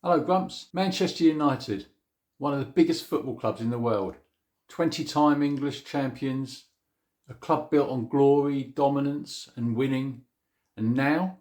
Hello Grumps. Manchester United, one of the biggest football clubs in the world. 20-time English champions, a club built on glory, dominance and winning. And now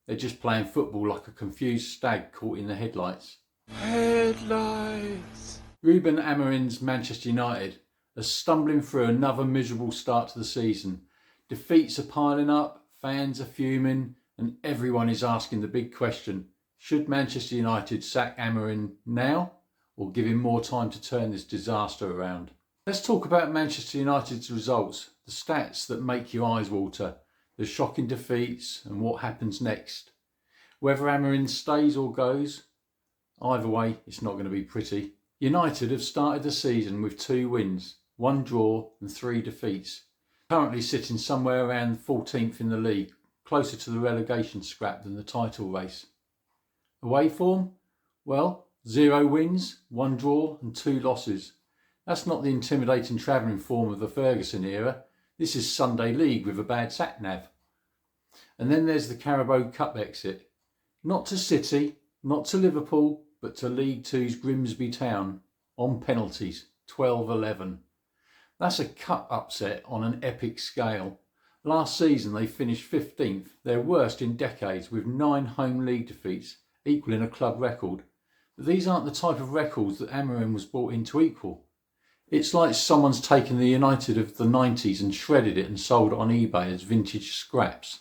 they're just playing football like a confused stag caught in the headlights. Headlights! Ruben Amorim's Manchester United are stumbling through another miserable start to the season. Defeats are piling up, fans are fuming, and everyone is asking the big question: should Manchester United sack Amorim now or give him more time to turn this disaster around? Let's talk about Manchester United's results, the stats that make your eyes water, the shocking defeats and what happens next. Whether Amorim stays or goes, either way it's not going to be pretty. United have started the season with 2 wins, 1 draw and 3 defeats. Currently sitting somewhere around 14th in the league, closer to the relegation scrap than the title race. Away form? Well, 0 wins, 1 draw and 2 losses. That's not the intimidating travelling form of the Ferguson era. This is Sunday League with a bad sat-nav. And then there's the Carabao Cup exit. Not to City, not to Liverpool, but to League Two's Grimsby Town on penalties, 12-11. That's a cup upset on an epic scale. Last season they finished 15th, their worst in decades, with 9 home league defeats, equaling a club record. But these aren't the type of records that Amorim was brought in to equal. It's like someone's taken the United of the 90s and shredded it and sold it on eBay as vintage scraps.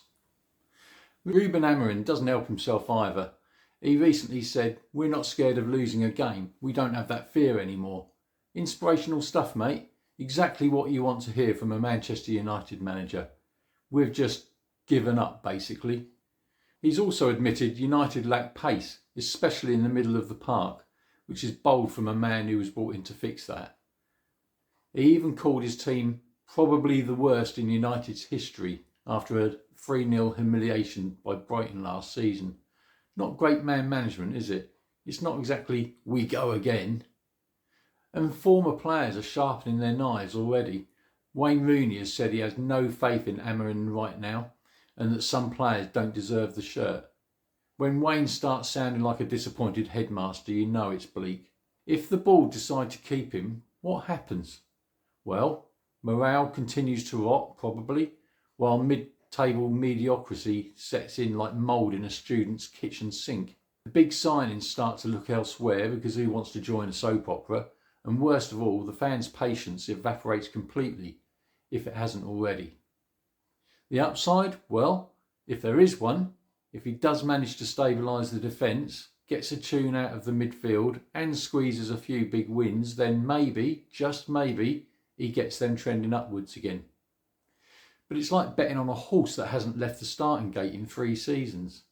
Ruben Amorim doesn't help himself either. He recently said, "We're not scared of losing a game. We don't have that fear anymore." Inspirational stuff, mate. Exactly what you want to hear from a Manchester United manager. We've just given up, basically. He's also admitted United lack pace, especially in the middle of the park, which is bold from a man who was brought in to fix that. He even called his team probably the worst in United's history after a 3-0 humiliation by Brighton last season. Not great man management, is it? It's not exactly "we go again." And former players are sharpening their knives already. Wayne Rooney has said he has no faith in Amorim right now and that some players don't deserve the shirt. When Wayne starts sounding like a disappointed headmaster, you know it's bleak. If the board decide to keep him, what happens? Well, morale continues to rot, probably, while mid-table mediocrity sets in like mould in a student's kitchen sink. The big signings start to look elsewhere because who wants to join a soap opera? And worst of all, the fans' patience evaporates completely, if it hasn't already. The upside? Well, if there is one, if he does manage to stabilise the defence, gets a tune out of the midfield and squeezes a few big wins, then maybe, just maybe, he gets them trending upwards again. But it's like betting on a horse that hasn't left the starting gate in 3 seasons.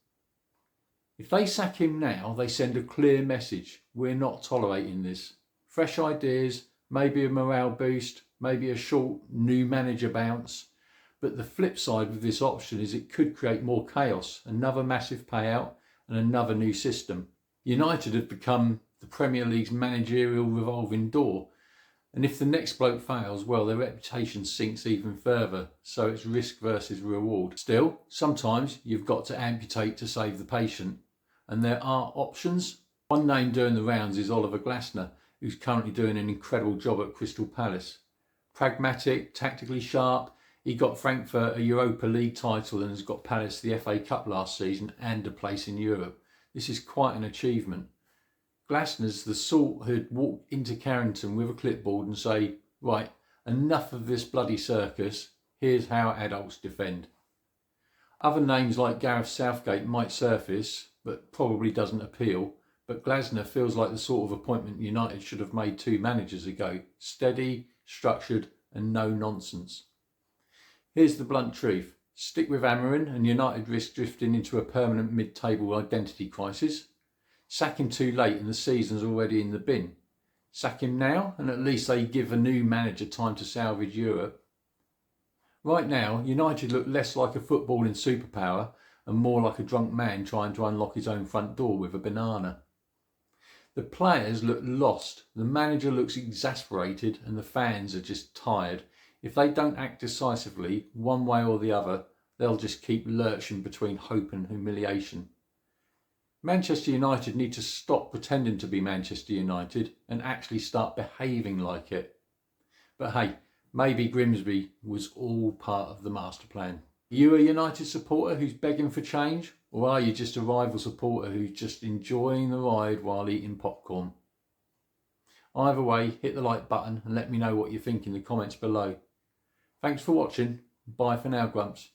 If they sack him now, they send a clear message: we're not tolerating this. Fresh ideas, maybe a morale boost, maybe a short new manager bounce. But the flip side with this option is it could create more chaos, another massive payout and another new system. United have become the Premier League's managerial revolving door. And if the next bloke fails, well, their reputation sinks even further. So it's risk versus reward. Still, sometimes you've got to amputate to save the patient. And there are options. One name doing the rounds is Oliver Glasner, who's currently doing an incredible job at Crystal Palace. Pragmatic, tactically sharp, he got Frankfurt a Europa League title and has got Palace the FA Cup last season and a place in Europe. This is quite an achievement. Glasner's the sort who'd walk into Carrington with a clipboard and say, "Right, enough of this bloody circus, here's how adults defend." Other names like Gareth Southgate might surface, but probably doesn't appeal. But Glasner feels like the sort of appointment United should have made 2 managers ago. Steady, structured and no nonsense. Here's the blunt truth. Stick with Amorim and United risk drifting into a permanent mid-table identity crisis. Sack him too late and the season's already in the bin. Sack him now and at least they give a new manager time to salvage Europe. Right now, United look less like a footballing superpower and more like a drunk man trying to unlock his own front door with a banana. The players look lost, the manager looks exasperated and the fans are just tired. If they don't act decisively, one way or the other, they'll just keep lurching between hope and humiliation. Manchester United need to stop pretending to be Manchester United and actually start behaving like it. But hey, maybe Grimsby was all part of the master plan. Are you a United supporter who's begging for change? Or are you just a rival supporter who's just enjoying the ride while eating popcorn? Either way, hit the like button and let me know what you think in the comments below. Thanks for watching. Bye for now, Grumps.